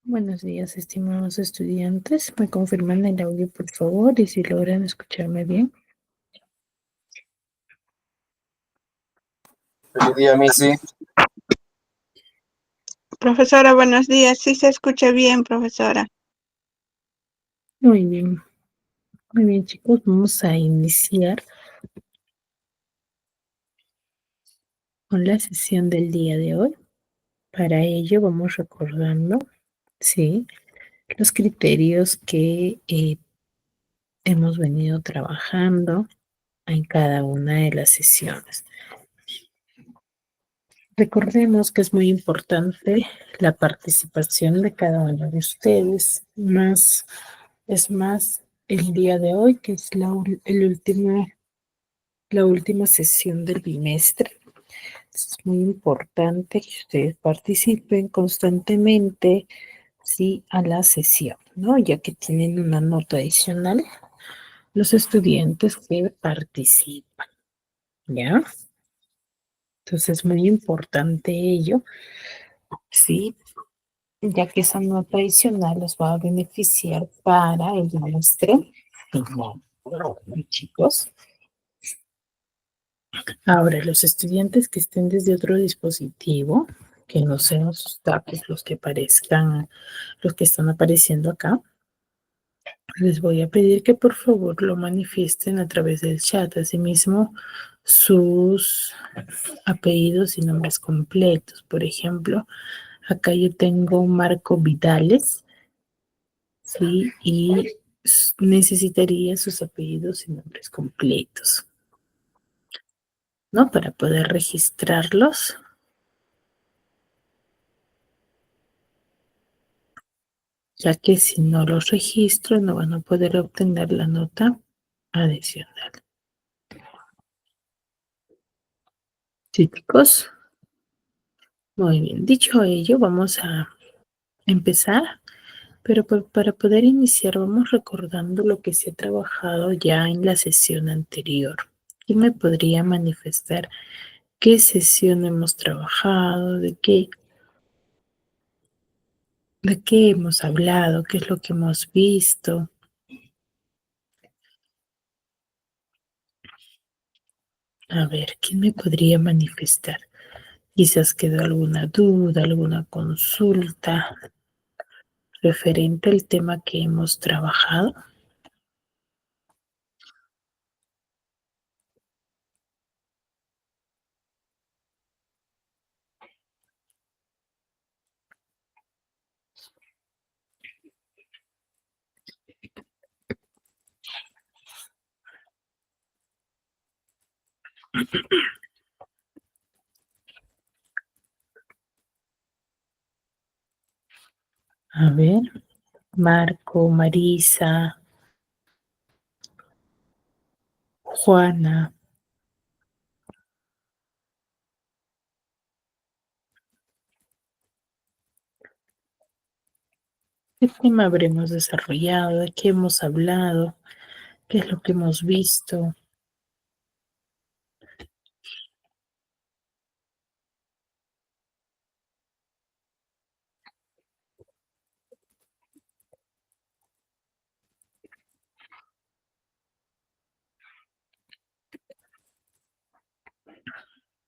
Buenos días, estimados estudiantes. ¿Me confirman el audio, por favor? Y si logran escucharme bien. Feliz día, Missy. Profesora, buenos días. Sí se escucha bien, profesora. Muy bien. Muy bien, chicos. Vamos a iniciar con la sesión del día de hoy. Para ello vamos recordando, sí, los criterios que hemos venido trabajando en cada una de las sesiones. Recordemos que es muy importante la participación de cada uno de ustedes, es más el día de hoy, que es la última sesión del bimestre. Es muy importante que ustedes participen constantemente, sí, a la sesión, ¿no? Ya que tienen una nota adicional los estudiantes que participan, ¿ya? Entonces es muy importante ello, sí, ya que esa nota adicional los va a beneficiar para el bimestre final. Chicos, ahora los estudiantes que estén desde otro dispositivo, que no sean sus datos los que aparezcan, los que están apareciendo acá, les voy a pedir que por favor lo manifiesten a través del chat. Asimismo, sus apellidos y nombres completos. Por ejemplo, acá yo tengo Marco Vidales, ¿sí? Y necesitaría sus apellidos y nombres completos, ¿no? Para poder registrarlos. Ya que si no los registro no van a poder obtener la nota adicional. ¿Sí, chicos? Muy bien, dicho ello, vamos a empezar, pero para poder iniciar vamos recordando lo que se ha trabajado ya en la sesión anterior. ¿Quién me podría manifestar qué sesión hemos trabajado, de qué hemos hablado, qué es lo que hemos visto? A ver, ¿quién me podría manifestar? Quizás quedó alguna duda, alguna consulta referente al tema que hemos trabajado. A ver, Marco, Marisa, Juana. ¿Qué tema habremos desarrollado? ¿De qué hemos hablado? ¿Qué es lo que hemos visto?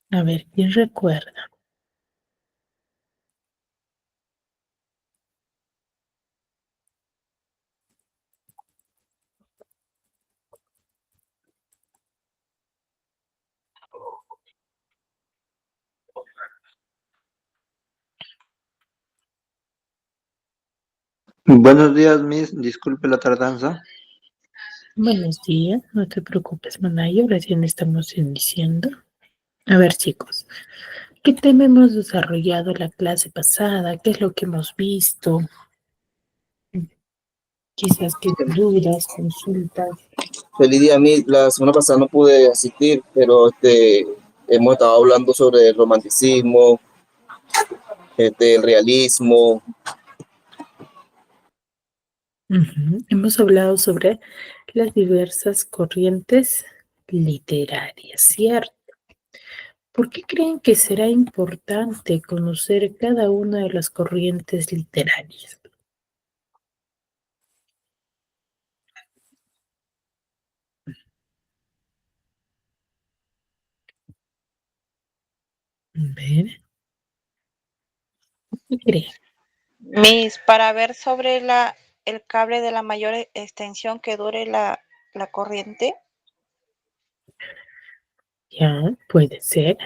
A ver, ¿quién recuerda? Buenos días, Miss. Disculpe la tardanza. Buenos días, no te preocupes, Manayo, recién estamos iniciando. A ver, chicos, ¿qué tema hemos desarrollado la clase pasada? ¿Qué es lo que hemos visto? Quizás qué dudas, consultas. Feliz día, Miss. La semana pasada no pude asistir, pero hemos estado hablando sobre el romanticismo, el realismo. Hemos hablado sobre las diversas corrientes literarias, ¿cierto? ¿Por qué creen que será importante conocer cada una de las corrientes literarias? A ver, ¿qué cree? Para ver sobre el cable de la mayor extensión que dure la corriente. Ya, puede ser.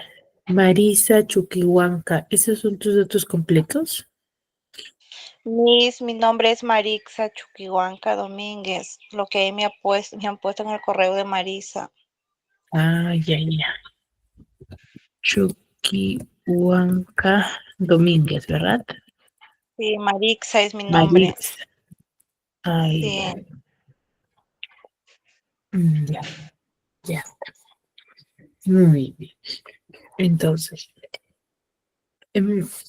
Marisa Chuquihuanca, ¿esos son tus datos completos? Mi nombre es Marixa Chuquihuanca Domínguez, lo que ahí me han puesto en el correo de Marisa. Ah, ya, ya. Chuquihuanca Domínguez, ¿verdad? Sí, Marixa es mi nombre. Maritza. Ay, Sí, ya. Ya, ya. Muy bien. Entonces,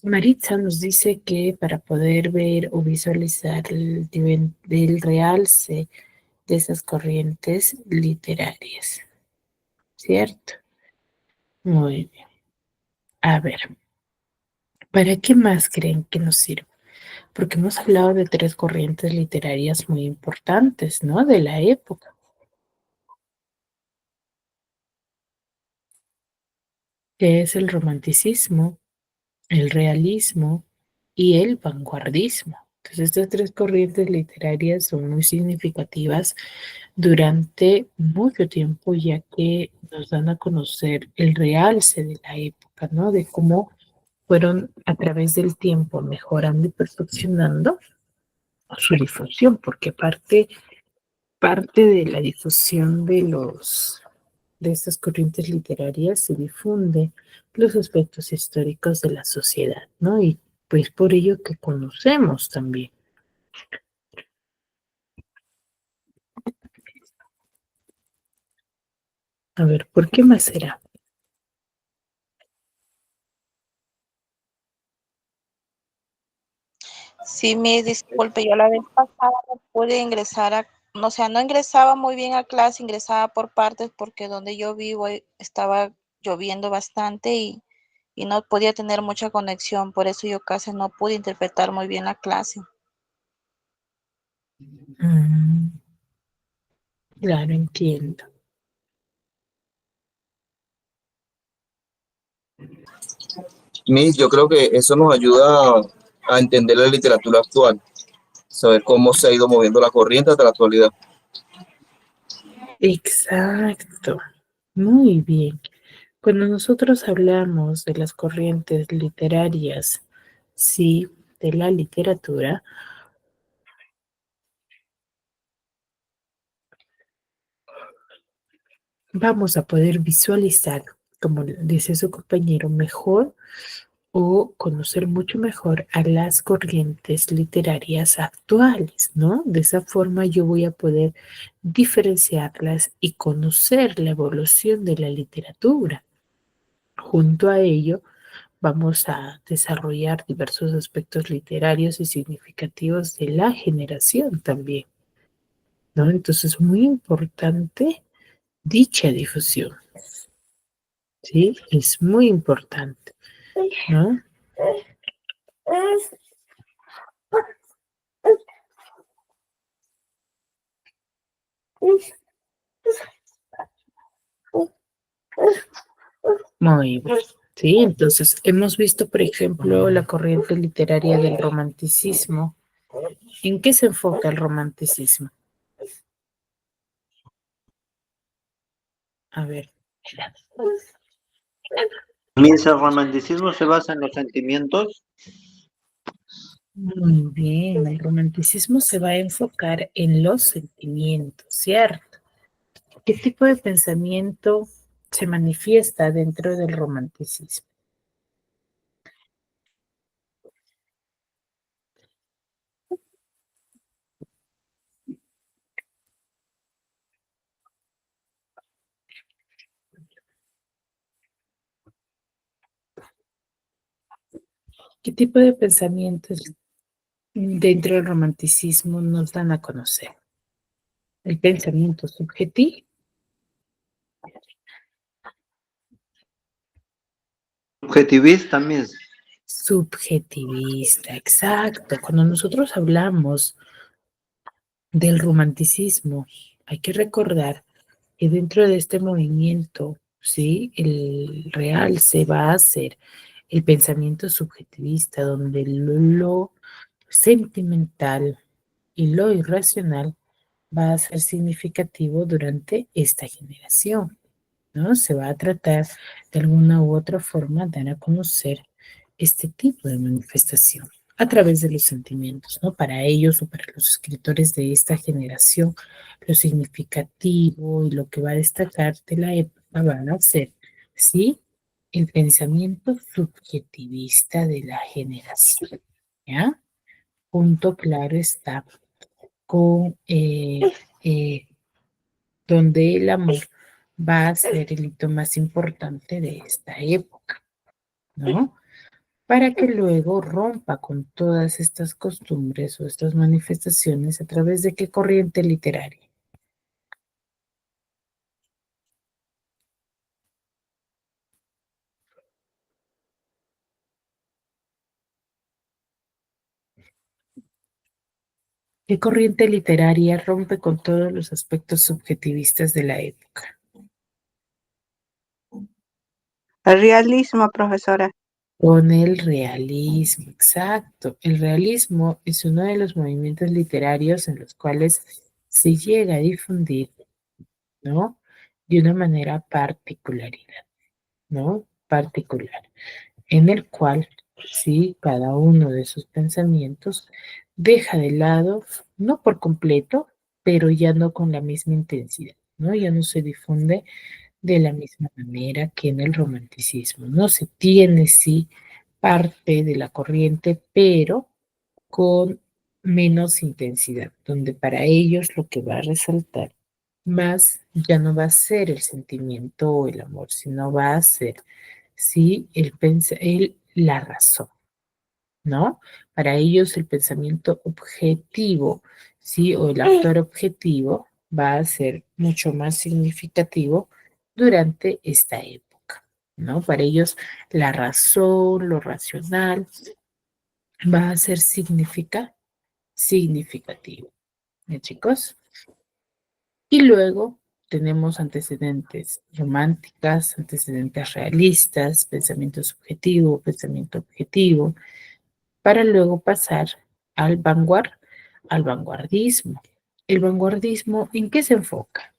Maritza nos dice que para poder ver o visualizar el nivel del realce de esas corrientes literarias, ¿cierto? Muy bien. A ver, ¿para qué más creen que nos sirve? Porque hemos hablado de tres corrientes literarias muy importantes, ¿no? De la época, que es el romanticismo, el realismo y el vanguardismo. Entonces, estas tres corrientes literarias son muy significativas durante mucho tiempo, ya que nos dan a conocer el realce de la época, ¿no? De cómo fueron a través del tiempo mejorando y perfeccionando su difusión, porque parte de la difusión de estas corrientes literarias se difunde los aspectos históricos de la sociedad, ¿no? Y pues por ello que conocemos también. A ver, ¿por qué más será? sí, disculpe, yo la vez pasada no pude ingresar o sea, no ingresaba muy bien a clase, ingresaba por partes porque donde yo vivo estaba lloviendo bastante y no podía tener mucha conexión, por eso yo casi no pude interpretar muy bien la clase. Mm, claro, entiendo. Miss, yo creo que eso nos ayuda a entender la literatura actual, saber cómo se ha ido moviendo la corriente hasta la actualidad. Exacto. Muy bien. Cuando nosotros hablamos de las corrientes literarias, sí, de la literatura, vamos a poder visualizar, como dice su compañero, mejor o conocer mucho mejor a las corrientes literarias actuales, ¿no? De esa forma yo voy a poder diferenciarlas y conocer la evolución de la literatura. Junto a ello, vamos a desarrollar diversos aspectos literarios y significativos de la generación también, ¿no? Entonces, muy importante dicha difusión, ¿sí? Es muy importante, ¿no? Muy bien. Sí, entonces hemos visto, por ejemplo, la corriente literaria del romanticismo. ¿En qué se enfoca el romanticismo? A ver. Mientras el romanticismo se basa en los sentimientos, Muy bien, el romanticismo se va a enfocar en los sentimientos, ¿cierto? ¿Qué tipo de pensamiento se manifiesta dentro del romanticismo? ¿Qué tipo de pensamientos dentro del romanticismo nos dan a conocer? El pensamiento subjetivo. subjetivista también. Subjetivista, exacto. Cuando nosotros hablamos del romanticismo, hay que recordar que dentro de este movimiento ¿sí? El realce va a ser el pensamiento subjetivista, donde lo sentimental y lo irracional va a ser significativo durante esta generación, ¿no? Se va a tratar de alguna u otra forma dar a conocer este tipo de manifestación a través de los sentimientos, ¿no? Para ellos o para los escritores de esta generación, lo significativo y lo que va a destacar de la época van a ser, ¿sí? El pensamiento subjetivista de la generación, ¿ya? Punto claro está con eh, donde el amor va a ser el hito más importante de esta época, ¿no? Para que luego rompa con todas estas costumbres o estas manifestaciones a través de qué corriente literaria. ¿Qué corriente literaria rompe con todos los aspectos subjetivistas de la época? El realismo, profesora. Con el realismo, exacto. El realismo es uno de los movimientos literarios en los cuales se llega a difundir, ¿no? De una manera particularidad, ¿no? Particular, en el cual, sí, cada uno de sus pensamientos deja de lado, no por completo, pero ya no con la misma intensidad, ¿no? Ya no se difunde de la misma manera que en el romanticismo, ¿no? Se tiene, sí, parte de la corriente, pero con menos intensidad, donde para ellos lo que va a resaltar más ya no va a ser el sentimiento o el amor, sino va a ser, sí, la razón, ¿no? Para ellos el pensamiento objetivo, sí, o el autor objetivo va a ser mucho más significativo durante esta época, ¿no? Para ellos la razón, lo racional, va a ser significativo, ¿ya, chicos? Y luego tenemos antecedentes románticas, antecedentes realistas, pensamiento subjetivo, pensamiento objetivo, para luego pasar al al vanguardismo. ¿El vanguardismo en qué se enfoca?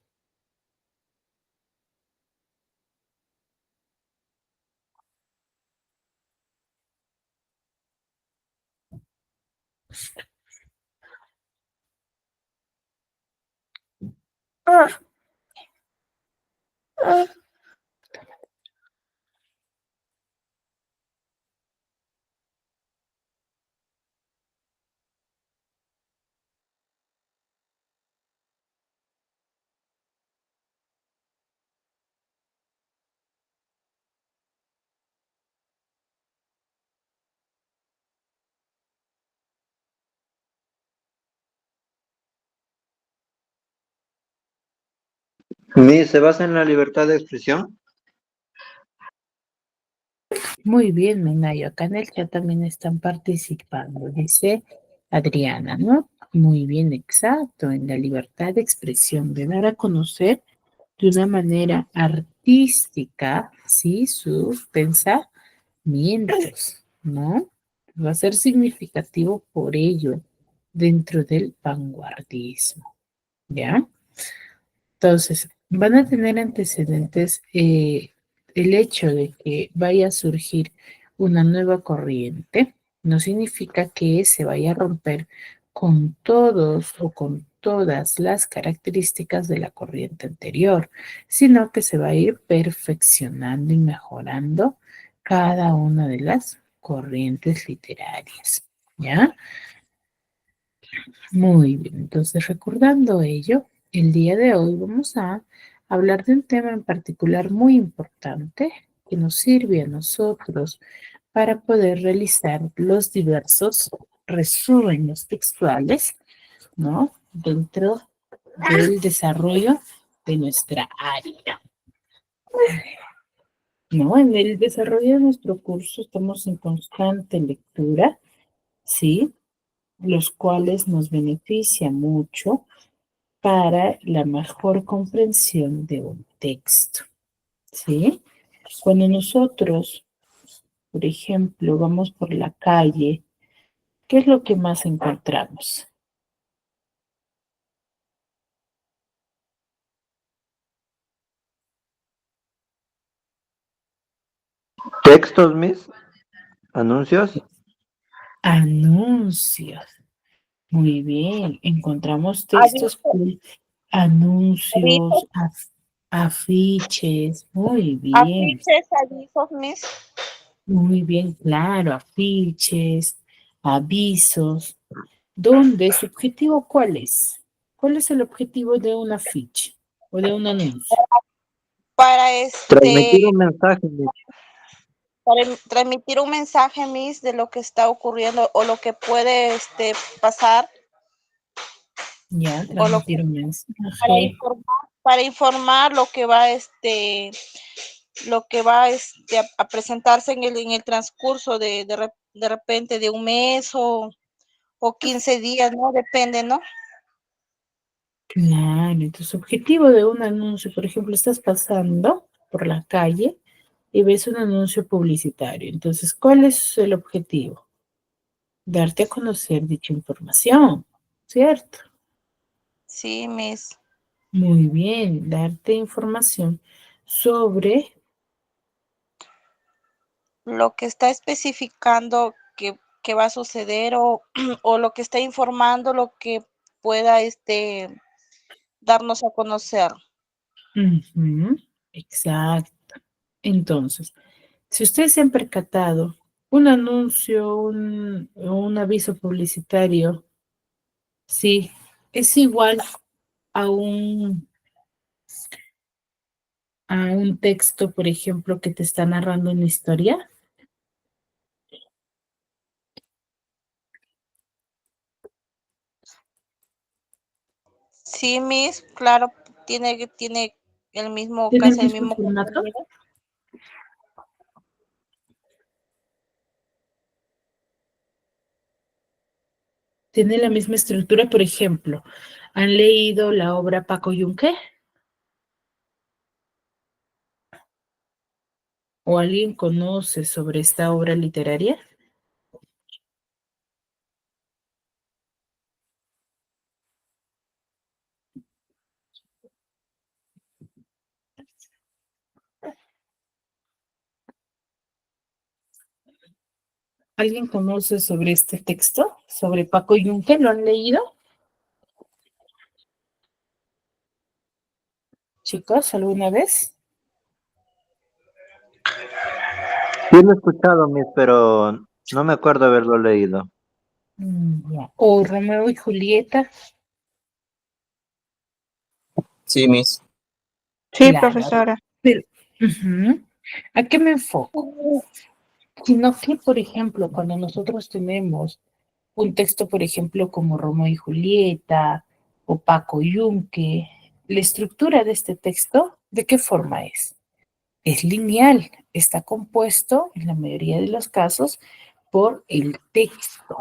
¿Se basa en la libertad de expresión? Muy bien, Menayo. Acá en el chat también están participando, dice Adriana, ¿no? Muy bien, exacto, en la libertad de expresión, de dar a conocer de una manera artística, ¿sí? Sus pensamientos, ¿no? Va a ser significativo por ello dentro del vanguardismo, ¿ya? Entonces, van a tener antecedentes el hecho de que vaya a surgir una nueva corriente, no significa que se vaya a romper con todos o con todas las características de la corriente anterior, sino que se va a ir perfeccionando y mejorando cada una de las corrientes literarias, ¿ya? Muy bien, entonces recordando ello, el día de hoy vamos a hablar de un tema en particular muy importante que nos sirve a nosotros para poder realizar los diversos resúmenes textuales, ¿no? Dentro del desarrollo de nuestra área, ¿no? En el desarrollo de nuestro curso estamos en constante lectura, ¿sí? Los cuales nos beneficia mucho para la mejor comprensión de un texto, ¿sí? Cuando nosotros, por ejemplo, vamos por la calle, ¿qué es lo que más encontramos? Textos, Miss. Anuncios. Anuncios. Muy bien. Encontramos textos, Avisos, anuncios, avisos, afiches. Muy bien. afiches, avisos, mis. Muy bien, claro. Afiches, avisos. ¿Dónde? ¿Su objetivo cuál es? ¿Cuál es el objetivo de un afiche o de un anuncio? Para Transmitir un mensaje, Miss. transmitir un mensaje, mis, de lo que está ocurriendo o lo que puede pasar Ya, o lo transmitir un para mensaje. informar lo que va a presentarse en el transcurso de repente de un mes o 15 días, ¿no? Depende, ¿no? Claro, entonces objetivo de un anuncio, por ejemplo, estás pasando por la calle y ves un anuncio publicitario. Entonces, ¿cuál es el objetivo? Darte a conocer dicha información, ¿cierto? Sí, mis. Muy bien, darte información sobre, Lo que está especificando que va a suceder o lo que está informando lo que pueda darnos a conocer. ujú, exacto. Entonces, si ustedes se han percatado, un anuncio, un aviso publicitario, sí, es igual a un texto, por ejemplo, que te está narrando una historia. Sí, Miss, claro, tiene el mismo, ¿Tiene el casi el mismo mismo formato? contenido. ¿Tiene la misma estructura? Por ejemplo, ¿han leído la obra Paco Yunque? ¿O alguien conoce sobre esta obra literaria? ¿Alguien conoce sobre este texto? ¿Sobre Paco Yunque? ¿Lo han leído? Chicos, ¿alguna vez? Sí lo he escuchado, Miss, pero no me acuerdo haberlo leído. Ya. ¿O Romeo y Julieta? Sí, Miss. Sí, Claro. profesora. Pero, ujú, ¿a qué me enfoco? Sino que, por ejemplo, cuando nosotros tenemos un texto, por ejemplo, como Romeo y Julieta o Paco Yunque, la estructura de este texto, ¿de qué forma es? Es lineal, está compuesto, en la mayoría de los casos, por el texto,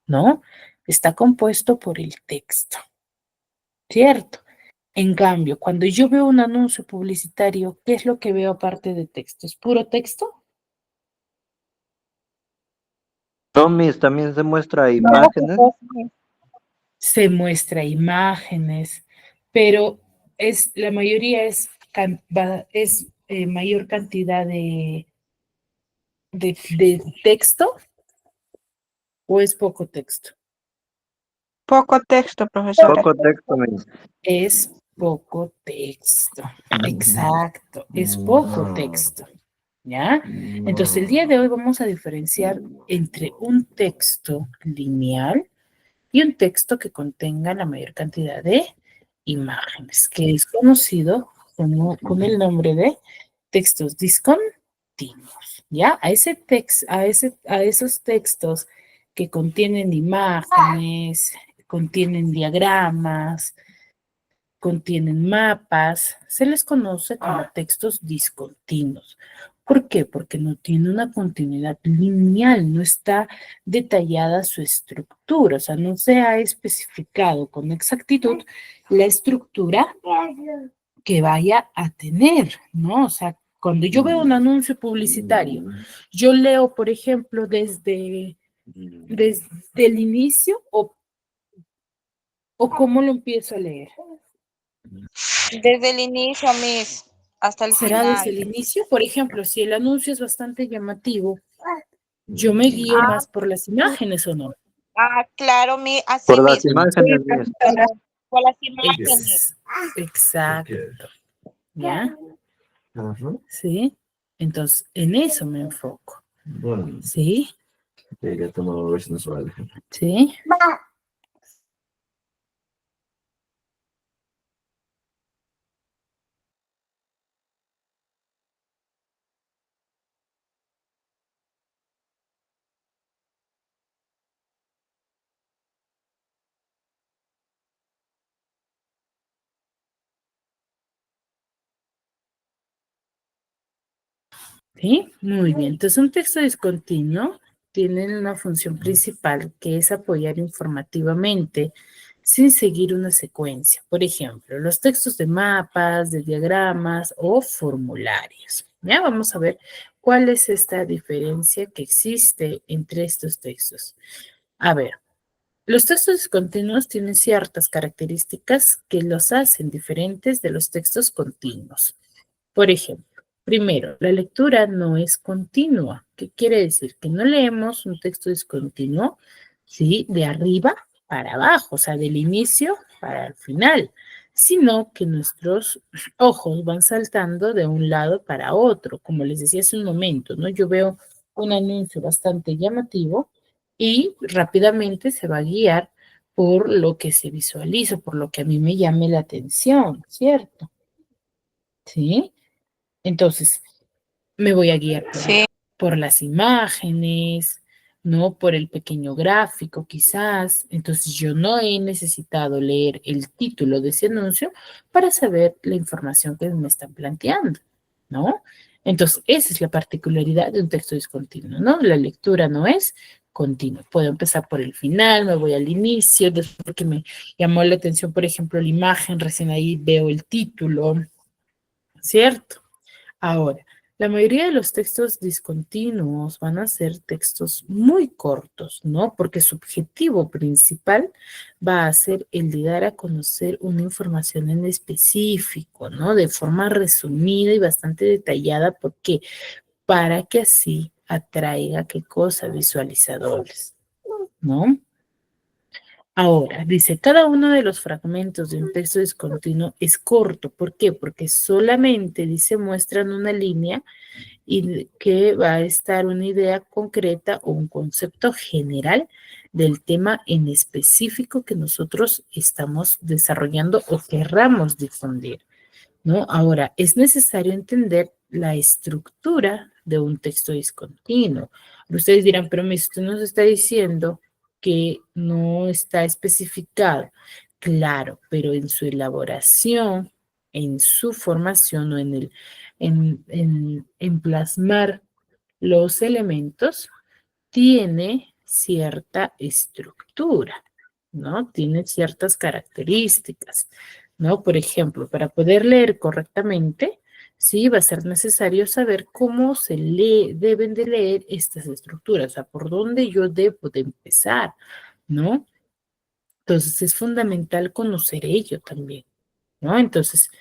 ¿no? Está compuesto por el texto, ¿cierto? En cambio, cuando yo veo un anuncio publicitario, ¿qué es lo que veo aparte de texto? ¿Es puro texto? No, Miss, también se muestra No, imágenes. Se muestra imágenes, pero la mayoría es mayor cantidad de texto o es poco texto. Poco texto, profesora. Poco texto, Miss. Es poco texto, exacto, es poco texto, ¿ya? Entonces el día de hoy vamos a diferenciar entre un texto lineal y un texto que contenga la mayor cantidad de imágenes, que es conocido con el nombre de textos discontinuos, ¿ya? A esos textos que contienen imágenes, contienen diagramas, contienen mapas, se les conoce como textos discontinuos. ¿Por qué? Porque no tiene una continuidad lineal, no está detallada su estructura, o sea, no se ha especificado con exactitud la estructura que vaya a tener, ¿no? O sea, cuando yo veo un anuncio publicitario, yo leo, por ejemplo, desde el inicio o cómo lo empiezo a leer. Desde el inicio, Miss, hasta el ¿Será desde el final. inicio? Por ejemplo, si el anuncio es bastante llamativo, yo me guío más por las imágenes o no. Claro, así Por las mismo. imágenes, Miss. Por las imágenes. Exacto. ¿Ya? Ajá. ¿Sí? Entonces, en eso me enfoco. Bueno, ¿Sí? ya tomamos ver si nos vale. ¿Sí? ¿Sí? Muy bien. Entonces, un texto discontinuo tiene una función principal que es apoyar informativamente sin seguir una secuencia. Por ejemplo, los textos de mapas, de diagramas o formularios. Ya vamos a ver cuál es esta diferencia que existe entre estos textos. A ver, los textos discontinuos tienen ciertas características que los hacen diferentes de los textos continuos. Por ejemplo, primero, la lectura no es continua. ¿Qué quiere decir? Que no leemos un texto discontinuo, ¿sí? De arriba para abajo, o sea, del inicio para el final, sino que nuestros ojos van saltando de un lado para otro, como les decía hace un momento, ¿no? Yo veo un anuncio bastante llamativo y rápidamente se va a guiar por lo que se visualiza, por lo que a mí me llame la atención, ¿cierto? ¿Sí? Entonces, me voy a guiar Sí. por las imágenes, ¿no? Por el pequeño gráfico, quizás. Entonces, yo no he necesitado leer el título de ese anuncio para saber la información que me están planteando, ¿no? Entonces, esa es la particularidad de un texto discontinuo, ¿no? La lectura no es continua. Puedo empezar por el final, me voy al inicio, después porque me llamó la atención, por ejemplo, la imagen, recién ahí veo el título, ¿cierto? Ahora, la mayoría de los textos discontinuos van a ser textos muy cortos, ¿no? Porque su objetivo principal va a ser el de dar a conocer una información en específico, ¿no? De forma resumida y bastante detallada. ¿Por qué? Para que así atraiga, ¿qué cosa? Visualizadores, ¿no? Ahora, dice, cada uno de los fragmentos de un texto discontinuo es corto. ¿Por qué? Porque solamente, dice, muestran una línea y que va a estar una idea concreta o un concepto general del tema en específico que nosotros estamos desarrollando o querramos difundir, ¿no? Ahora, es necesario entender la estructura de un texto discontinuo. Ustedes dirán, pero usted nos está diciendo que no está especificado. Claro, pero en su elaboración, en su formación o en plasmar los elementos, tiene cierta estructura, ¿no? Tiene ciertas características, ¿no? Por ejemplo, para poder leer correctamente, sí, va a ser necesario saber cómo se lee, deben de leer estas estructuras, o sea, por dónde yo debo de empezar, ¿no? Entonces es fundamental conocer ello también, ¿no? Entonces,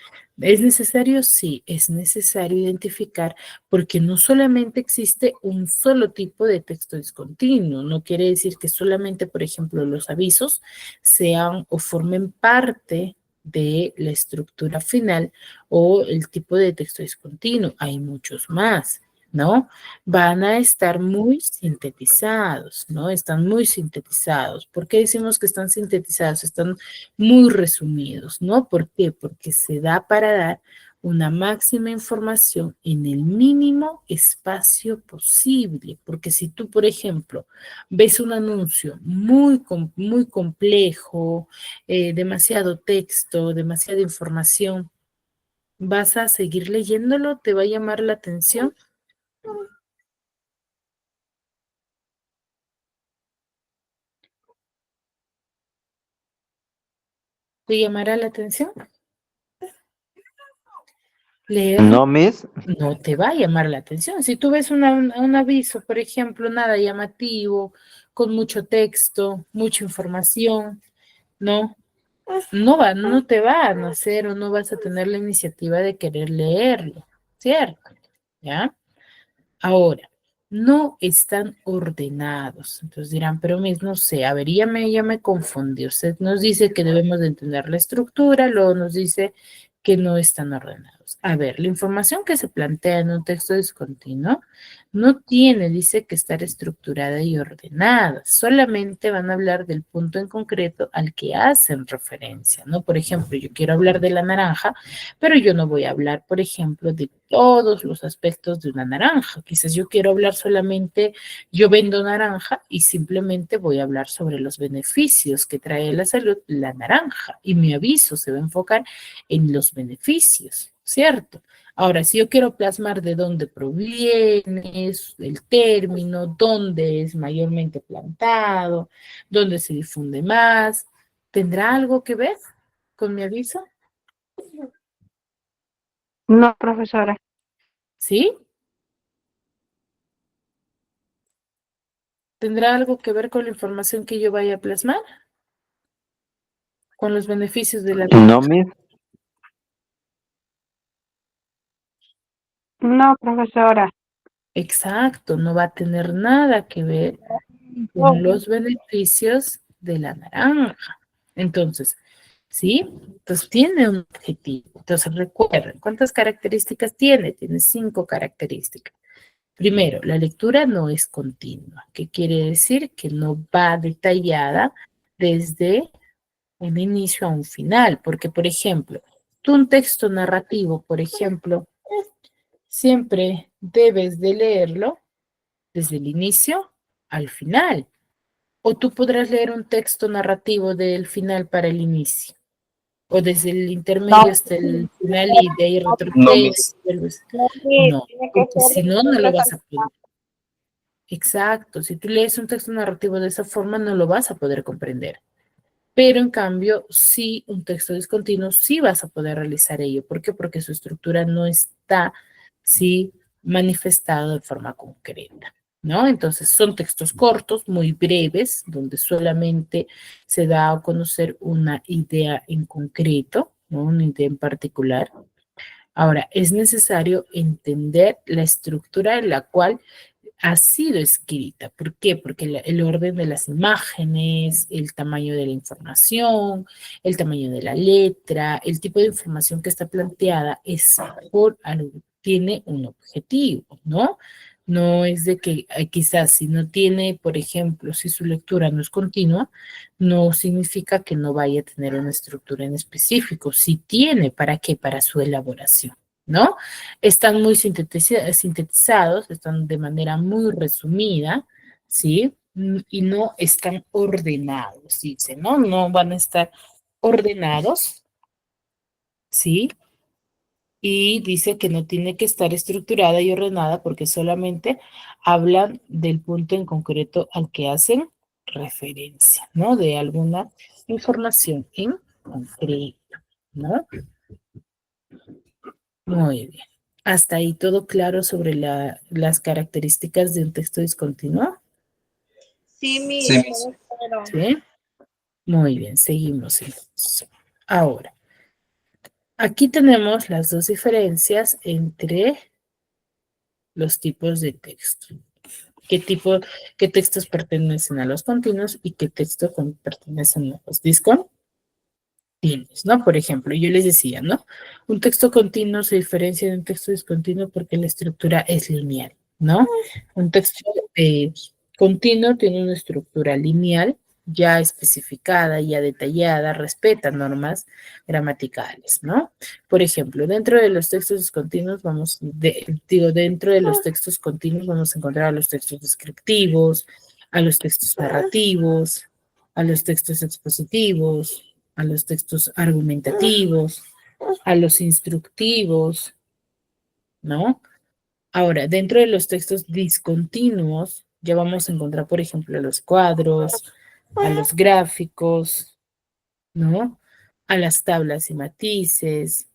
¿es necesario? Sí, es necesario identificar porque no solamente existe un solo tipo de texto discontinuo, no quiere decir que solamente, por ejemplo, los avisos sean o formen parte de la estructura final o el tipo de texto discontinuo, hay muchos más, ¿no? Van a estar muy sintetizados, ¿no? Están muy sintetizados. ¿Por qué decimos que están sintetizados? Están muy resumidos, ¿no? ¿Por qué? Porque se da para dar una máxima información en el mínimo espacio posible. Porque si tú, por ejemplo, ves un anuncio muy complejo, demasiado texto, demasiada información, ¿vas a seguir leyéndolo? ¿Te va a llamar la atención? ¿Te llamará la atención? leer No, Miss. no te va a llamar la atención. Si tú ves un aviso, por ejemplo, nada llamativo, con mucho texto, mucha información, ¿no? No te va a nacer o no vas a tener la iniciativa de querer leerlo, ¿cierto? ¿Ya? Ahora, no están ordenados. Entonces dirán, pero Miss, no sé, a ver, ya me confundí. Usted nos dice que debemos de entender la estructura, luego nos dice que no están ordenados. A ver, la información que se plantea en un texto discontinuo no tiene, dice que estar estructurada y ordenada. Solamente van a hablar del punto en concreto al que hacen referencia, ¿no? Por ejemplo, yo quiero hablar de la naranja, pero yo no voy a hablar, por ejemplo, de todos los aspectos de una naranja. Quizás yo quiero hablar solamente, yo vendo naranja y simplemente voy a hablar sobre los beneficios que trae a la salud la naranja. Y mi aviso se va a enfocar en los beneficios, ¿cierto? Ahora, si yo quiero plasmar de dónde proviene el término, dónde es mayormente plantado, dónde se difunde más, ¿tendrá algo que ver con mi aviso? No, profesora. ¿Sí? ¿Tendrá algo que ver con la información que yo vaya a plasmar? ¿Con los beneficios de la... No, Miss. No, profesora. Exacto, no va a tener nada que ver con los beneficios de la naranja. Entonces, ¿sí? Entonces tiene un objetivo. Entonces recuerden, ¿cuántas características tiene? Tiene 5 características. Primero, la lectura no es continua. ¿Qué quiere decir? Que no va detallada desde un inicio a un final, porque, por ejemplo, tú un texto narrativo, por ejemplo, siempre debes de leerlo desde el inicio al final, o tú podrás leer un texto narrativo del final para el inicio, o desde el intermedio hasta el final y de ahí No, retrocedes. Miss. No, Tiene que porque ser si no, no lo lectura vas a poder. Exacto, si tú lees un texto narrativo de esa forma, no lo vas a poder comprender. Pero en cambio, sí, un texto discontinuo, sí vas a poder realizar ello. ¿Por qué? Porque su estructura no está, sí, manifestada de forma concreta, ¿no? Entonces, son textos cortos, muy breves, donde solamente se da a conocer una idea en concreto, ¿no? Una idea en particular. Ahora, es necesario entender la estructura en la cual ha sido escrita. ¿Por qué? Porque el orden de las imágenes, el tamaño de la información, el tamaño de la letra, el tipo de información que está planteada es por algo, tiene un objetivo, ¿no? No es de que quizás si no tiene, por ejemplo, si su lectura no es continua, no significa que no vaya a tener una estructura en específico. Si tiene, ¿para qué? Para su elaboración, ¿no? Están muy sintetizados, están de manera muy resumida, ¿sí? Y no están ordenados, dice, ¿no? No van a estar ordenados, ¿sí? Y dice que no tiene que estar estructurada y ordenada porque solamente hablan del punto en concreto al que hacen referencia, ¿no? De alguna información en concreto, ¿no? Muy bien. Hasta ahí todo claro sobre las características de un texto discontinuo. Sí, Sí, Miss, Miss. todo claro. ¿Sí? Muy bien, seguimos entonces. Ahora, aquí tenemos las dos diferencias entre los tipos de texto. ¿Qué textos pertenecen a los continuos y qué textos pertenecen a los discontinuos? ¿No? Por ejemplo, yo les decía, ¿no? Un texto continuo se diferencia de un texto discontinuo porque la estructura es lineal, ¿no? Un texto continuo tiene una estructura lineal ya especificada, ya detallada, respeta normas gramaticales, ¿no? Por ejemplo, dentro de los textos discontinuos dentro de los textos continuos vamos a encontrar a los textos descriptivos, a los textos narrativos, a los textos expositivos, a los textos argumentativos, a los instructivos, ¿no? Ahora, dentro de los textos discontinuos, ya vamos a encontrar, por ejemplo, a los cuadros, a los gráficos, ¿no? A las tablas y matices,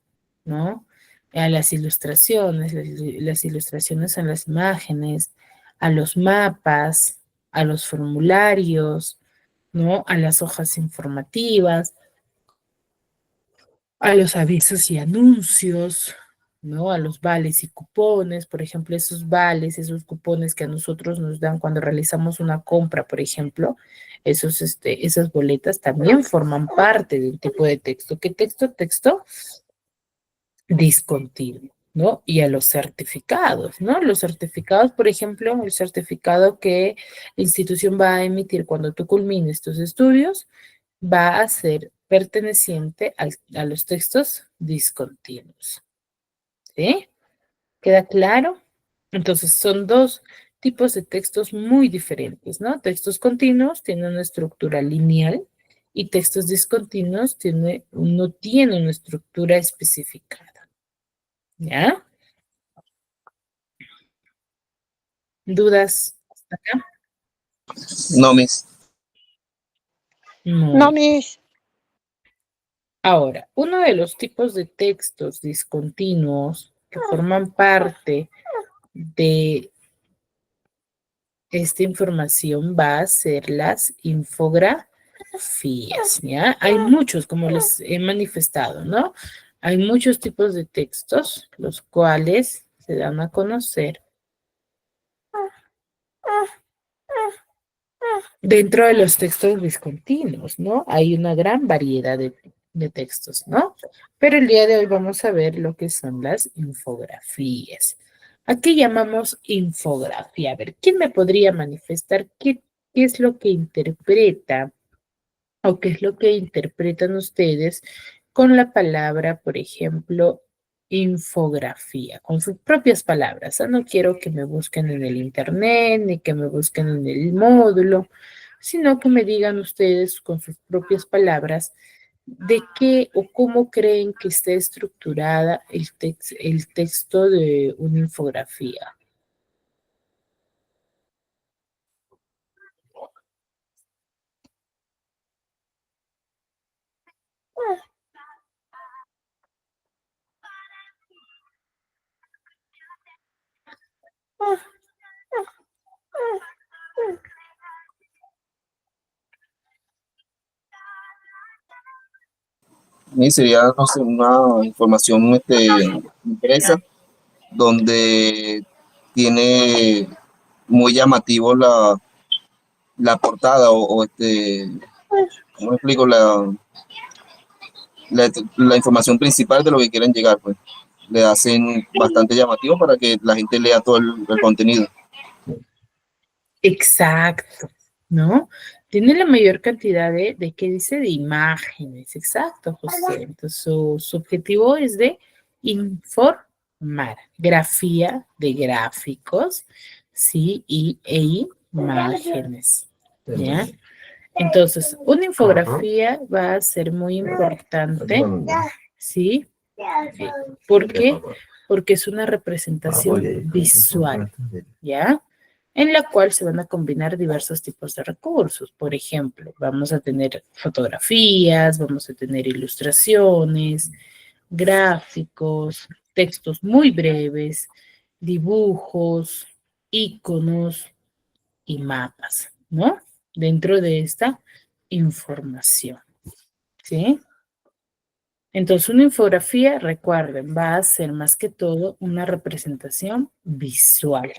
¿no? a las ilustraciones, las ilustraciones a las imágenes, a los mapas, a los formularios, ¿no? A las hojas informativas, a los avisos y anuncios, ¿no? A los vales y cupones, por ejemplo, esos vales, esos cupones que a nosotros nos dan cuando realizamos una compra, por ejemplo, esas boletas también forman parte del tipo de texto. ¿Qué texto? Texto discontinuo, ¿no? Y a los certificados, ¿no? Los certificados, por ejemplo, el certificado que la institución va a emitir cuando tú culmines tus estudios, va a ser perteneciente a los textos discontinuos. ¿Sí? ¿Queda claro? Entonces, son dos tipos de textos muy diferentes, ¿no? Textos continuos tienen una estructura lineal y textos discontinuos no tienen una estructura especificada. ¿Ya? ¿Dudas hasta acá? No, Miss. Muy No, bien. Miss. Ahora, uno de los tipos de textos discontinuos que forman parte de esta información va a ser las infografías, ¿ya? Hay muchos, como les he manifestado, ¿no? Hay muchos tipos de textos, los cuales se dan a conocer dentro de los textos discontinuos, ¿no? Hay una gran variedad de textos, ¿no? Pero el día de hoy vamos a ver lo que son las infografías. ¿A qué llamamos infografía? A ver, ¿quién me podría manifestar qué es lo que interpreta o qué es lo que interpretan ustedes con la palabra, por ejemplo, infografía, con sus propias palabras? No quiero que me busquen en el internet ni que me busquen en el módulo, sino que me digan ustedes con sus propias palabras de qué o cómo creen que está estructurada el texto de una infografía. Y sería, no sé, una información impresa donde tiene muy llamativo la portada ¿cómo explico? La información principal de lo que quieren llegar, pues. Le hacen bastante llamativo para que la gente lea todo el contenido. Exacto, ¿no? Tiene la mayor cantidad ¿qué dice? De imágenes, exacto, José. Entonces, su objetivo es de informar, grafía de gráficos, ¿sí? E imágenes, ¿ya? Entonces, una infografía va a ser muy importante, ¿sí? ¿Por qué? Porque es una representación visual, ¿ya? En la cual se van a combinar diversos tipos de recursos. Por ejemplo, vamos a tener fotografías, vamos a tener ilustraciones, gráficos, textos muy breves, dibujos, iconos y mapas, ¿no? Dentro de esta información, ¿sí? Entonces, una infografía, recuerden, va a ser más que todo una representación visual,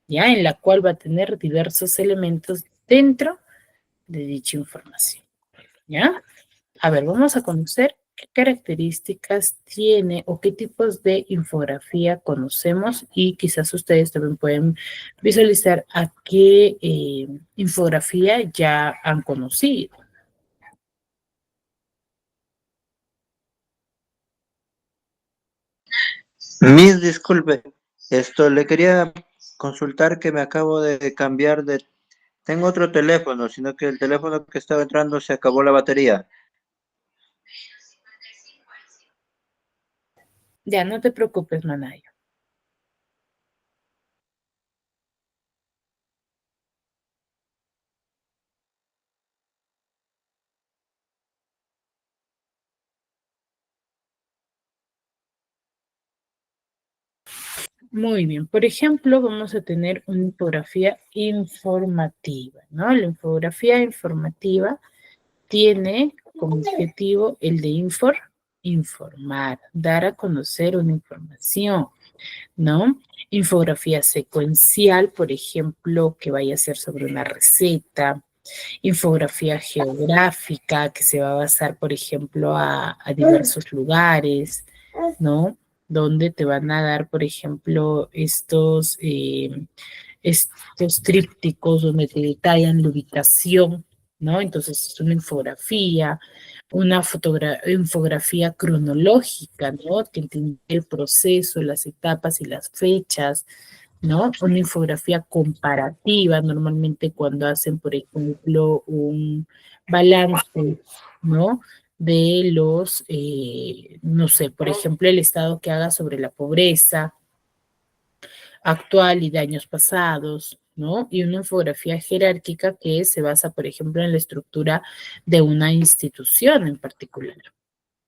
¿ya? En la cual va a tener diversos elementos dentro de dicha información, ¿ya? A ver, vamos a conocer qué características tiene o qué tipos de infografía conocemos y quizás ustedes también pueden visualizar a qué infografía ya han conocido. Miss, disculpe, le quería consultar que me acabo de cambiar de... Tengo otro teléfono, sino que el teléfono que estaba entrando se acabó la batería. Ya, no te preocupes, Manayo. Muy bien. Por ejemplo, vamos a tener una infografía informativa, ¿no? La infografía informativa tiene como objetivo el de informar, dar a conocer una información, ¿no? Infografía secuencial, por ejemplo, que vaya a ser sobre una receta. Infografía geográfica, que se va a basar, por ejemplo, a diversos lugares, ¿no? Donde te van a dar, por ejemplo, estos trípticos donde te detallan la ubicación, ¿no? Entonces es una infografía, una infografía cronológica, ¿no? Que entiende el proceso, las etapas y las fechas, ¿no? Una infografía comparativa, normalmente cuando hacen, por ejemplo, un balance, ¿no? De no sé, por ejemplo, el estado que haga sobre la pobreza actual y de años pasados, ¿no? Y una infografía jerárquica que se basa, por ejemplo, en la estructura de una institución en particular,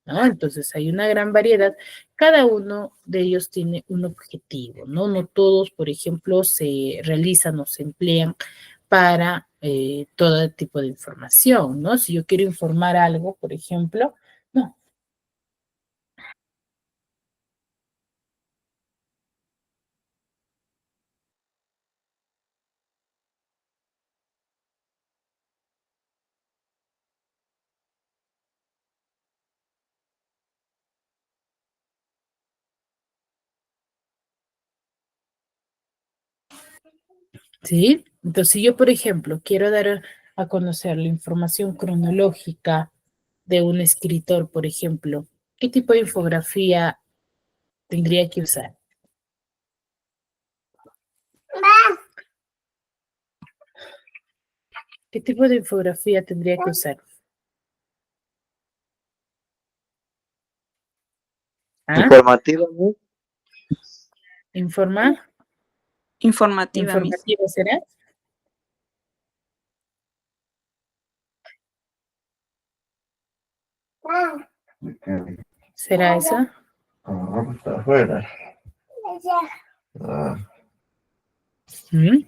¿no? Entonces hay una gran variedad. Cada uno de ellos tiene un objetivo, ¿no? No todos, por ejemplo, se realizan o se emplean para todo tipo de información, ¿no? Si yo quiero informar algo, por ejemplo, no. ¿Sí? Entonces, si yo, por ejemplo, quiero dar a conocer la información cronológica de un escritor, por ejemplo, ¿qué tipo de infografía tendría que usar? ¿Qué tipo de infografía tendría que usar? ¿Ah? Informativa, ¿no? ¿Informa? Informativa, Miss. ¿Informativa será? ¿Será esa? Ah, está afuera. Ah, ¿Mm?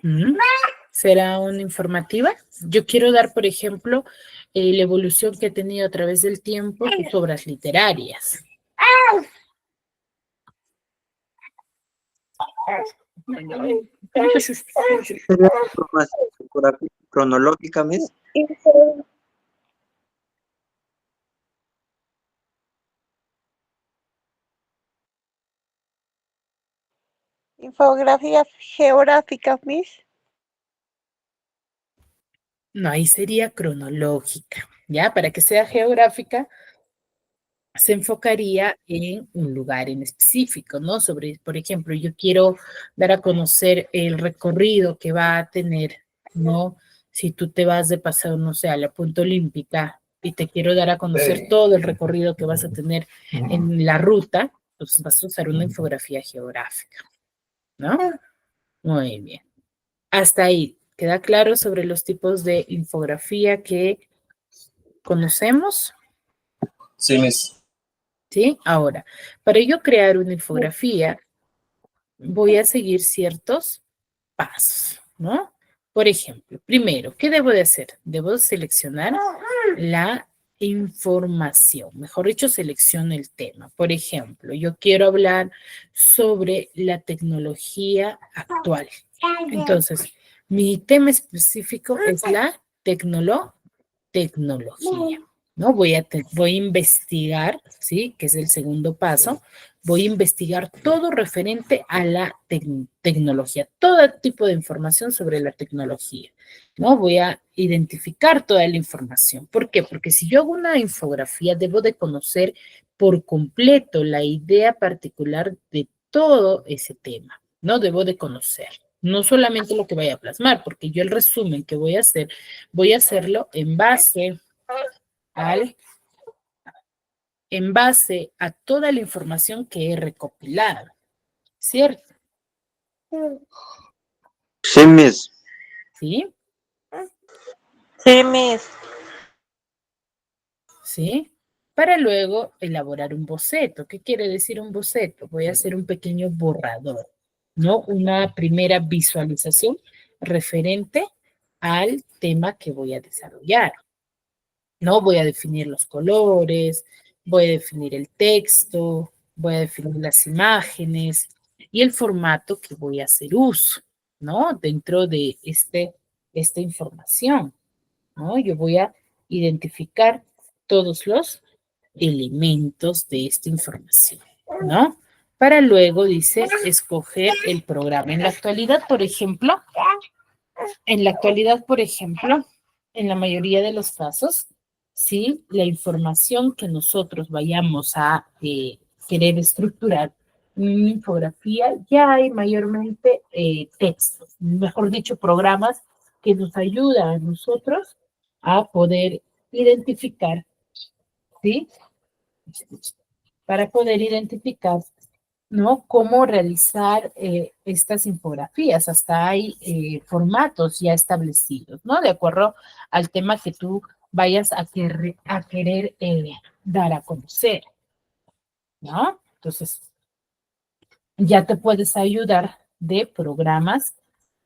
¿Mm? ¿Será una informativa? Yo quiero dar, por ejemplo, la evolución que ha tenido a través del tiempo sus obras literarias. ¿Sería información cronológica, Miss? Infografía geográfica, Miss. No, ahí sería cronológica, ¿ya? Para que sea geográfica, se enfocaría en un lugar en específico, ¿no? Sobre, por ejemplo, yo quiero dar a conocer el recorrido que va a tener, ¿no? Si tú te vas de paseo, no sé, a la Punta Olímpica y te quiero dar a conocer todo el recorrido que vas a tener en la ruta, pues vas a usar una infografía geográfica, ¿no? Muy bien. Hasta ahí, ¿queda claro sobre los tipos de infografía que conocemos? Sí, Miss. ¿Sí? Ahora, para yo crear una infografía, voy a seguir ciertos pasos, ¿no? Por ejemplo, primero, ¿qué debo de hacer? Debo seleccionar la información, mejor dicho, selecciono el tema. Por ejemplo, yo quiero hablar sobre la tecnología actual. Entonces, mi tema específico es la tecnología, ¿no? Voy a investigar, ¿sí? Que es el segundo paso. Voy a investigar todo referente a la tecnología, todo tipo de información sobre la tecnología, ¿no? Voy a identificar toda la información. ¿Por qué? Porque si yo hago una infografía, debo de conocer por completo la idea particular de todo ese tema, ¿no? Debo de conocer. No solamente lo que vaya a plasmar, porque yo el resumen que voy a hacerlo en base al en base a toda la información que he recopilado, ¿cierto? Sí, Miss. ¿Sí? Sí, Miss. ¿Sí? Para luego elaborar un boceto. ¿Qué quiere decir un boceto? Voy a hacer un pequeño borrador, ¿no? Una primera visualización referente al tema que voy a desarrollar, ¿no? Voy a definir los colores, voy a definir el texto, voy a definir las imágenes y el formato que voy a hacer uso, ¿no? Dentro de esta información, ¿no? Yo voy a identificar todos los elementos de esta información, ¿no? Para luego, dice, escoger el programa. En la actualidad, por ejemplo, en la mayoría de los casos, sí, la información que nosotros vayamos a querer estructurar en una infografía, ya hay mayormente textos, mejor dicho, programas que nos ayudan a nosotros a poder identificar, ¿sí? Para poder identificar, ¿no? Cómo realizar estas infografías. Hasta hay formatos ya establecidos, ¿no? De acuerdo al tema que tú vayas a querer dar a conocer, ¿no? Entonces, ya te puedes ayudar de programas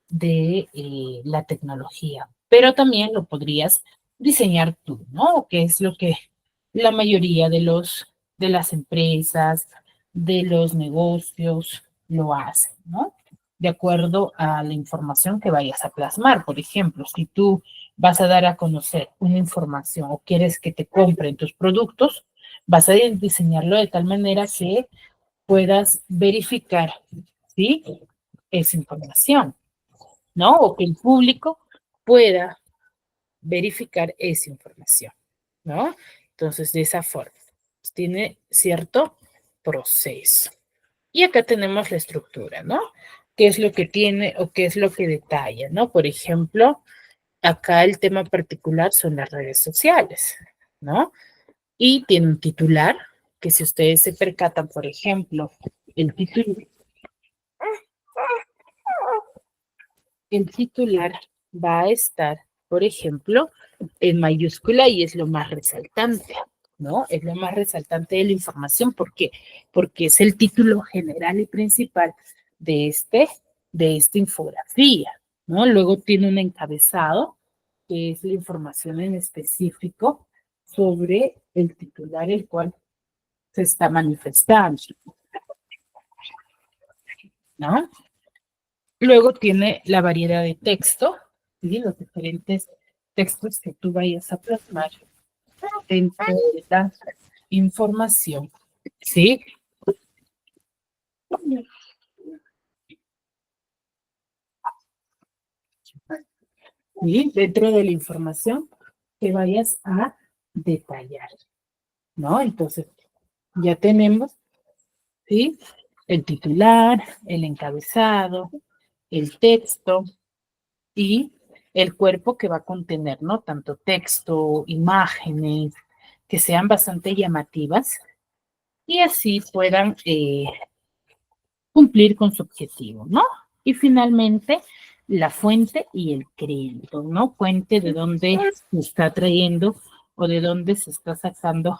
de la tecnología, pero también lo podrías diseñar tú, ¿no? Que es lo que la mayoría de las empresas, de los negocios lo hacen, ¿no? De acuerdo a la información que vayas a plasmar. Por ejemplo, si tú vas a dar a conocer una información o quieres que te compren tus productos, vas a diseñarlo de tal manera que puedas verificar, ¿sí? Esa información, ¿no? O que el público pueda verificar esa información, ¿no? Entonces, de esa forma, tiene cierto proceso. Y acá tenemos la estructura, ¿no? ¿Qué es lo que tiene o qué es lo que detalla, ¿no? Por ejemplo, acá el tema particular son las redes sociales, ¿no? Y tiene un titular, que si ustedes se percatan, por ejemplo, el titular va a estar, por ejemplo, en mayúscula y es lo más resaltante, ¿no? Es lo más resaltante de la información. ¿Por qué? Porque es el título general y principal de, de esta infografía, ¿no? Luego tiene un encabezado, que es la información en específico sobre el titular, el cual se está manifestando, ¿no? Luego tiene la variedad de texto, ¿sí? Los diferentes textos que tú vayas a plasmar dentro de la información, ¿sí? Y dentro de la información que vayas a detallar, ¿no? Entonces, ya tenemos, ¿sí? El titular, el encabezado, el texto y el cuerpo que va a contener, ¿no? Tanto texto, imágenes, que sean bastante llamativas y así puedan cumplir con su objetivo, ¿no? Y finalmente, la fuente y el crédito, ¿no? Fuente de dónde se está trayendo o de dónde se está sacando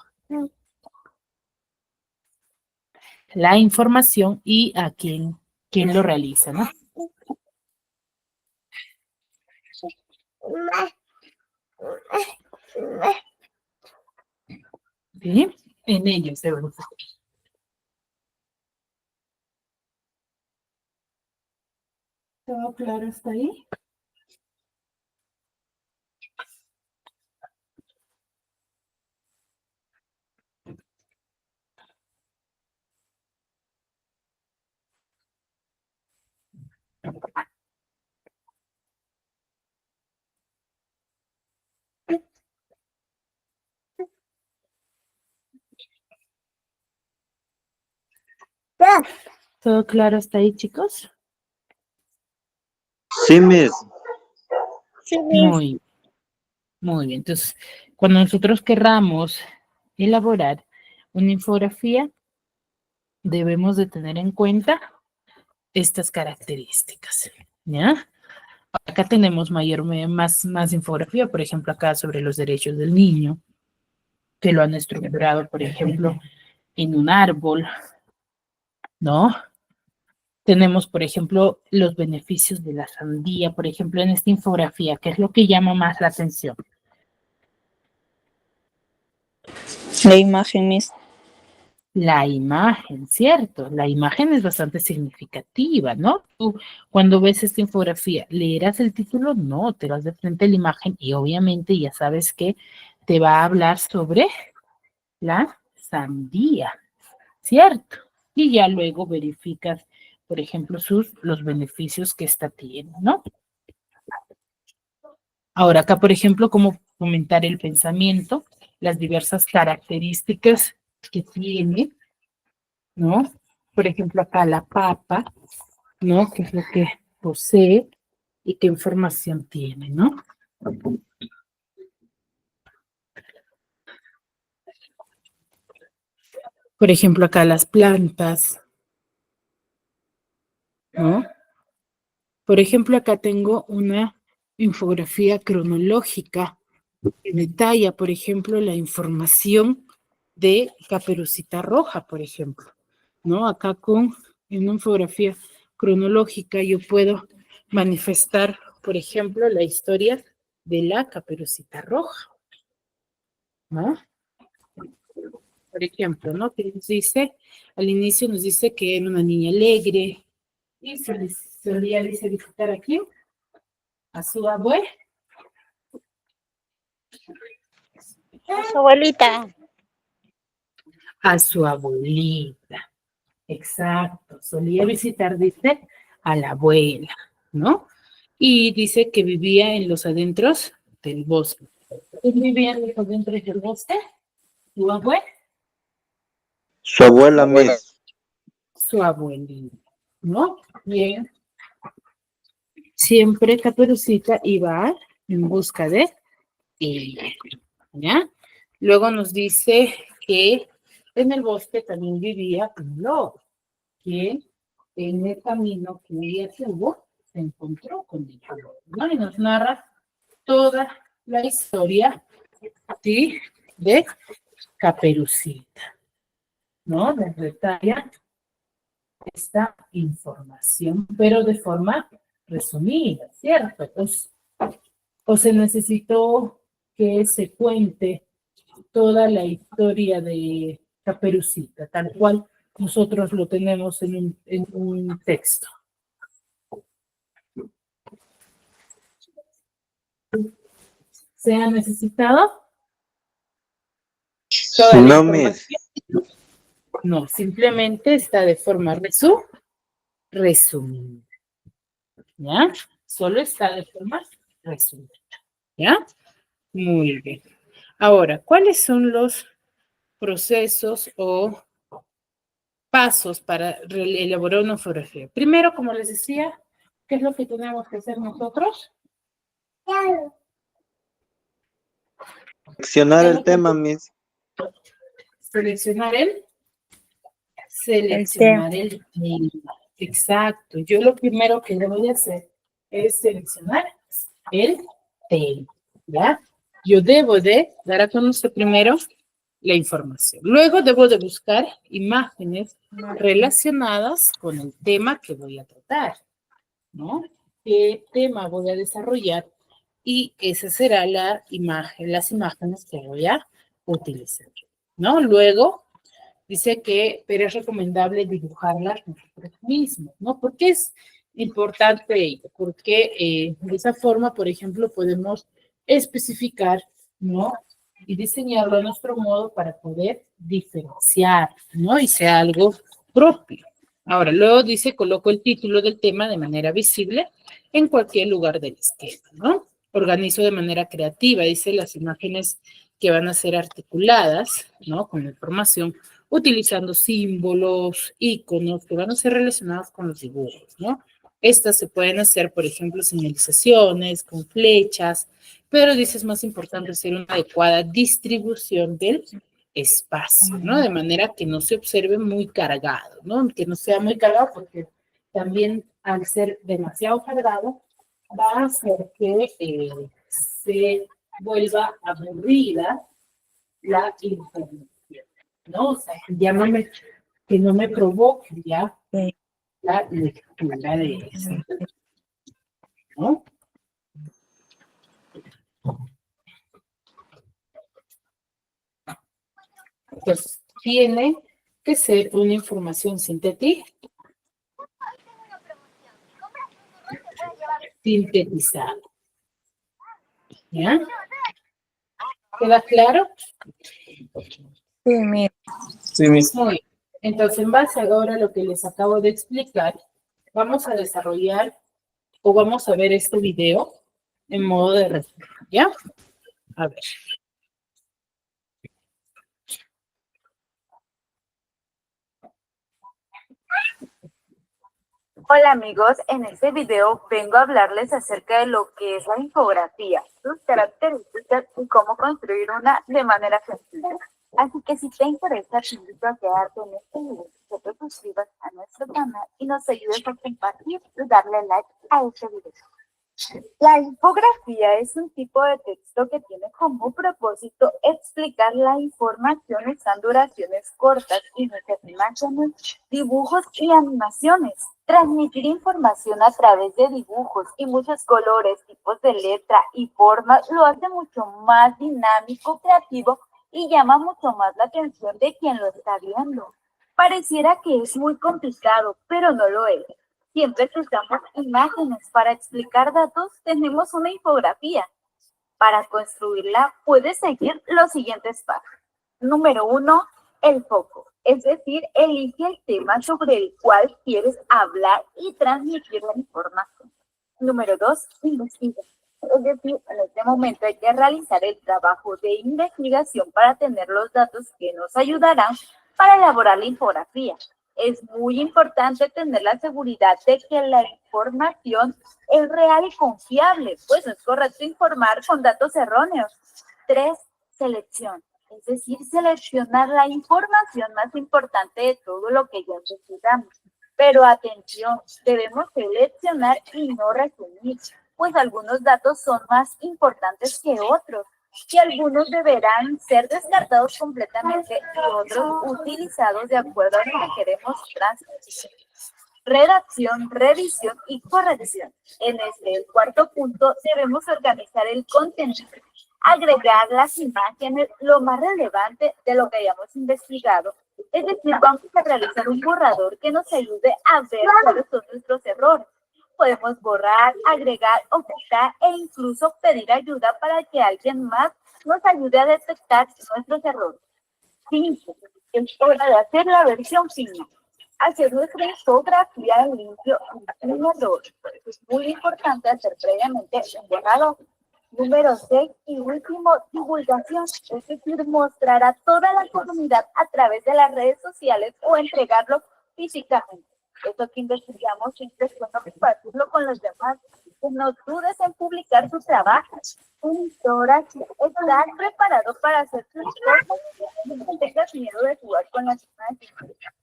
la información y a quién lo realiza, ¿no? ¿Sí? En ellos, de verdad. ¿Todo claro hasta ahí? ¿Todo claro hasta ahí, chicos? Sí, Miss. Sí, Miss. Muy bien. Entonces, cuando nosotros querramos elaborar una infografía, debemos de tener en cuenta estas características, ¿ya? Acá tenemos más infografía, por ejemplo, acá sobre los derechos del niño, que lo han estructurado, por ejemplo, en un árbol, ¿no? Tenemos, por ejemplo, los beneficios de la sandía, por ejemplo, en esta infografía, que es lo que llama más la atención. La imagen es. La imagen, ¿cierto? La imagen es bastante significativa, ¿no? Tú, cuando ves esta infografía, ¿leerás el título? No, te vas de frente a la imagen y obviamente ya sabes que te va a hablar sobre la sandía, ¿cierto? Y ya luego verificas, por ejemplo, los beneficios que esta tiene, ¿no? Ahora, acá, por ejemplo, cómo fomentar el pensamiento, las diversas características que tiene, ¿no? Por ejemplo, acá la papa, ¿no? ¿Qué es lo que posee y qué información tiene, ¿no? Por ejemplo, acá las plantas, ¿no? Por ejemplo, acá tengo una infografía cronológica que detalla, por ejemplo, la información de Caperucita Roja, por ejemplo, ¿no? Acá en una infografía cronológica yo puedo manifestar, por ejemplo, la historia de la Caperucita Roja, ¿no? Por ejemplo, ¿no? Que nos dice, al inicio nos dice que era una niña alegre y solía visitar aquí a su abuela. Su abuelita. A su abuelita, exacto. Solía visitar, dice, a la abuela, ¿no? Y dice que vivía en los adentros del bosque. ¿Quién vivía en los adentros del bosque? ¿Su abuela? Su abuela, Miss. Su abuelita, ¿no? Bien. Siempre Caperucita iba en busca de ella, ¿ya? Luego nos dice que en el bosque también vivía un lobo, quien en el camino que ella tuvo se encontró con el lobo, ¿no? Y nos narra toda la historia, ¿sí? De Caperucita, ¿no? Nos detalla esta información, pero de forma resumida, ¿cierto? Pues, o se necesitó que se cuente toda la historia de Caperucita, tal cual nosotros lo tenemos en un texto. ¿Se ha necesitado? No, Miss. No, simplemente está de forma resumida. ¿Ya? Solo está de forma resumida. ¿Ya? Muy bien. Ahora, ¿cuáles son los procesos o pasos para elaborar una infografía? Primero, como les decía, ¿qué es lo que tenemos que hacer nosotros? Seleccionar el tema, Miss. Seleccionar el tema. Exacto. Yo lo primero que le voy a hacer es seleccionar el tema, ¿ya? Yo debo de dar a conocer primero la información. Luego debo de buscar imágenes relacionadas con el tema que voy a tratar, ¿no? ¿Qué tema voy a desarrollar? Y esa será la imagen, las imágenes que voy a utilizar, ¿no? Luego dice pero es recomendable dibujarlas nosotros mismos, ¿no? ¿Por qué es importante ello? Porque de esa forma, por ejemplo, podemos especificar, ¿no? Y diseñarlo a nuestro modo para poder diferenciar, ¿no? Y sea algo propio. Ahora, luego dice, coloco el título del tema de manera visible en cualquier lugar del esquema, ¿no? Organizo de manera creativa, dice, las imágenes que van a ser articuladas, ¿no? Con la información, utilizando símbolos, iconos que van a ser relacionados con los dibujos, ¿no? Estas se pueden hacer, por ejemplo, señalizaciones con flechas, pero dice es más importante hacer una adecuada distribución del espacio, ¿no? De manera que no se observe muy cargado, ¿no? Que no sea muy cargado porque también al ser demasiado cargado va a hacer que se vuelva aburrida la información, ¿no? O sea, que no me provoque ya la lectura de eso, ¿no? Pues tiene que ser una información sintetizada. ¿Ya? ¿Queda claro? Sí, mira. Sí, mis. Muy bien. Entonces, en base ahora a lo que les acabo de explicar, vamos a desarrollar o vamos a ver este video en modo de resumen, ¿ya? A ver. Hola amigos, en este video vengo a hablarles acerca de lo que es la infografía, sus características y cómo construir una de manera sencilla. Así que si te interesa, te invito a quedarte en este video, que te suscribas a nuestro canal y nos ayudes a compartir y darle like a este video. La infografía es un tipo de texto que tiene como propósito explicar la información usando oraciones cortas y muchas imágenes, dibujos y animaciones. Transmitir información a través de dibujos y muchos colores, tipos de letra y formas lo hace mucho más dinámico, creativo y llama mucho más la atención de quien lo está viendo. Pareciera que es muy complicado, pero no lo es. Siempre que usamos imágenes para explicar datos, tenemos una infografía. Para construirla, puedes seguir los siguientes pasos. Número 1, el foco. Es decir, elige el tema sobre el cual quieres hablar y transmitir la información. Número 2, investiga. Es decir, en este momento hay que realizar el trabajo de investigación para tener los datos que nos ayudarán para elaborar la infografía. Es muy importante tener la seguridad de que la información es real y confiable, pues no es correcto informar con datos erróneos. 3, selección. Es decir, seleccionar la información más importante de todo lo que ya investigamos. Pero atención, debemos seleccionar y no resumir, pues algunos datos son más importantes que otros, y algunos deberán ser descartados completamente y otros utilizados de acuerdo a lo que queremos transmitir. Redacción, revisión y corrección. En el cuarto punto, debemos organizar el contenido, agregar las imágenes, lo más relevante de lo que hayamos investigado. Es decir, vamos a realizar un borrador que nos ayude a ver cuáles son nuestros errores. Podemos borrar, agregar, ocultar e incluso pedir ayuda para que alguien más nos ayude a detectar nuestros errores. 5. Es hora de hacer la versión final. Hacer nuestra infografía en limpio y sin error. Es muy importante hacer previamente un borrador. Número 6 y último, divulgación, es decir, mostrar a toda la comunidad a través de las redes sociales o entregarlo físicamente. Esto que investigamos siempre es bueno compartirlo con los demás. Que no dudes en publicar tu trabajo. Un infografía, estar preparado para hacer tus cosas. No tengas miedo de jugar con las imágenes.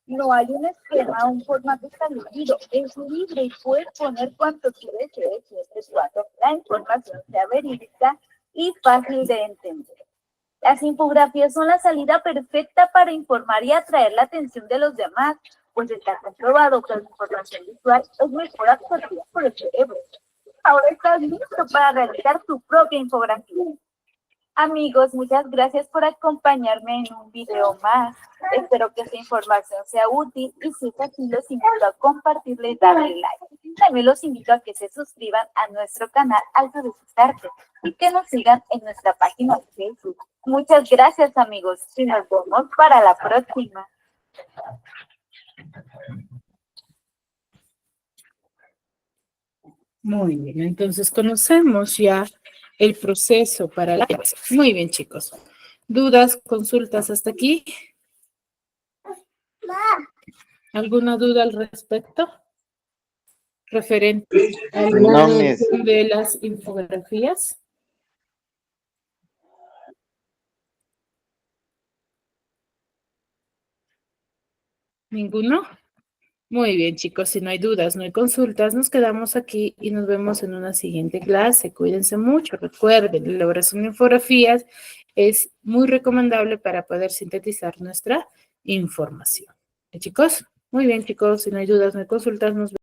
No hay un esquema, un formato establecido. Es libre y puedes poner cuanto quieres siempre y cuando la información sea verídica y fácil de entender. Las infografías son la salida perfecta para informar y atraer la atención de los demás, pues está comprobado que la información visual es mejor absorbida por el cerebro. Ahora estás listo para realizar tu propia infografía. Amigos, muchas gracias por acompañarme en un video más. Espero que esta información sea útil y si es así, los invito a compartirla y darle like. También los invito a que se suscriban a nuestro canal al solicitarte y que nos sigan en nuestra página de Facebook. Muchas gracias, amigos, y nos vemos para la próxima. Muy bien, entonces conocemos ya el proceso para la clase. Muy bien, chicos. ¿Dudas, consultas hasta aquí? ¿Alguna duda al respecto? ¿Referente a No, miss. de las infografías? ¿Ninguno? Muy bien, chicos, si no hay dudas, no hay consultas, nos quedamos aquí y nos vemos en una siguiente clase. Cuídense mucho, recuerden, la elaboración de infografías es muy recomendable para poder sintetizar nuestra información. Chicos, muy bien, chicos, si no hay dudas, no hay consultas, nos vemos.